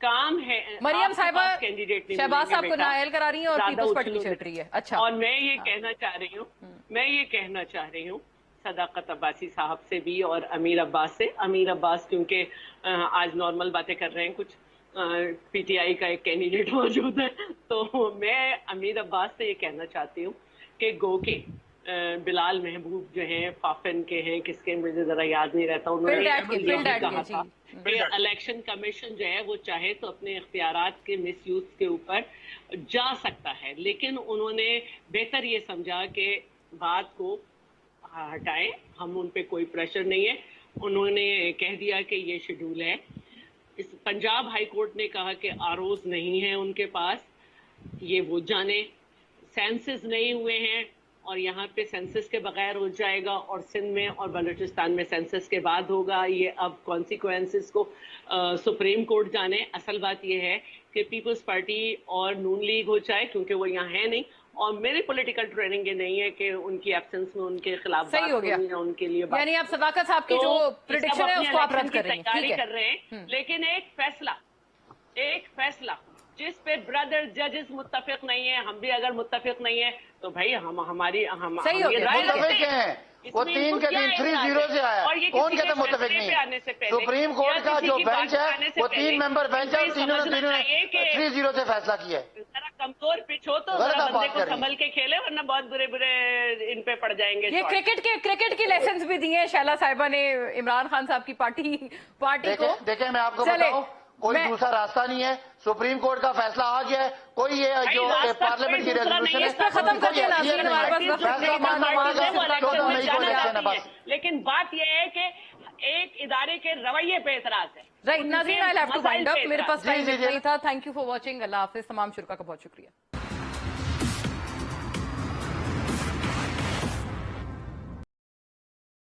Speaker 5: काम है
Speaker 1: मरियम साहिबा
Speaker 5: कैंडिडेट
Speaker 1: शहबाज साहब को नाअहल करा रही है और पीपल्स पार्टी पीछे हट रही है। अच्छा,
Speaker 5: और मैं ये कहना चाह रही हूँ सदाकत अब्बासी साहब से भी और अमीर अब्बास से। अमीर अब्बास क्योंकि आज नॉर्मल बातें कर रहे हैं, कुछ पीटीआई का एक कैंडिडेट मौजूद है, तो मैं अमीर अब्बास से ये कहना चाहती हूँ कि गो के बिलाल महबूब जो हैं, फाफिन के हैं, किसके मुझे जरा याद नहीं रहता, उन्होंने कहा था कि इलेक्शन कमीशन जो है वो चाहे तो अपने इख्तियारात के मिसयूज के ऊपर जा सकता है, लेकिन उन्होंने बेहतर ये समझा कि बात को हटाएं, हम उन पे कोई प्रेशर नहीं है। उन्होंने कह दिया कि ये शेड्यूल है। इस पंजाब हाई कोर्ट ने कहा कि आरओज नहीं है उनके पास, ये वो जाने, सेंसस नहीं हुए हैं और यहाँ पे सेंसस के बगैर हो जाएगा और सिंध में और बलूचिस्तान में सेंसस के बाद होगा। ये अब कॉन्सिक्वेंसेस को सुप्रीम कोर्ट जाने। असल बात ये है कि पीपल्स पार्टी और नून लीग हो चाहे, क्योंकि वो यहाँ है नहीं, और मेरी पॉलिटिकल ट्रेनिंग ये नहीं है कि उनकी एब्सेंस में उनके खिलाफ
Speaker 1: सही हो गया,
Speaker 5: उनके लिए
Speaker 1: यानी आप सदाकत साहब की जो प्रेडिक्शन है उसको आप रद्द कर रही हैं,
Speaker 5: तैयारी कर रहे हैं। लेकिन एक फैसला जिस पे ब्रदर जजेस मुत्तफिक नहीं है, हम भी अगर मुत्तफिक नहीं है तो भाई
Speaker 1: सही हो गया,
Speaker 7: मुत्तफिक हैं। वो 3 के दिन 3-0 से आया, कौन कहता मुत्तफिक नहीं है? सुप्रीम कोर्ट का जो बेंच है वो 3 मेंबर बेंच है, तीनों ने 3-0 से फैसला किया है।
Speaker 5: कमजोर पिच हो तो
Speaker 7: गलत
Speaker 5: जरा
Speaker 7: आप
Speaker 5: बंदे
Speaker 7: बात
Speaker 5: को
Speaker 7: कर रही हैं।
Speaker 5: संभल के खेले, वरना बहुत बुरे बुरे इन पे पड़ जाएंगे
Speaker 1: ये
Speaker 5: शॉट।
Speaker 1: क्रिकेट के लेसन्स भी दिए हैं शैला साहिबा ने इमरान खान साहब की पार्टी को।
Speaker 7: देखें मैं आपको
Speaker 1: चले,
Speaker 7: बताऊं, कोई दूसरा रास्ता नहीं है। सुप्रीम कोर्ट का फैसला आ गया है, कोई ये जो
Speaker 5: रास्ता
Speaker 7: पार्लियामेंट की
Speaker 5: कोई दूसरा
Speaker 7: रेजोल्यूशन
Speaker 5: नहीं
Speaker 7: है
Speaker 5: है, इसको खत्म
Speaker 1: करके
Speaker 7: कोई
Speaker 1: नाज़रीन,
Speaker 7: यकीन
Speaker 1: हमारे पास
Speaker 7: नहीं है।
Speaker 1: वक्त
Speaker 7: फैसला
Speaker 1: नहीं,
Speaker 7: मानना मांगा,
Speaker 5: वो इलेक्शन
Speaker 7: 14
Speaker 5: में
Speaker 7: मई को
Speaker 5: जाना
Speaker 7: इलेक्शन है
Speaker 5: चाहती
Speaker 7: बस।
Speaker 5: है। लेकिन बात यह है कि एक इदारे के रवैये पे एतराज है।
Speaker 1: राइट नाज़रीन, I have to wind up, मेरे पास
Speaker 7: जी,
Speaker 1: टाइम
Speaker 7: जी, जी।
Speaker 1: नहीं था। Thank you for watching. Allah हाफिज। तमाम शुरा का बहुत शुक्रिया।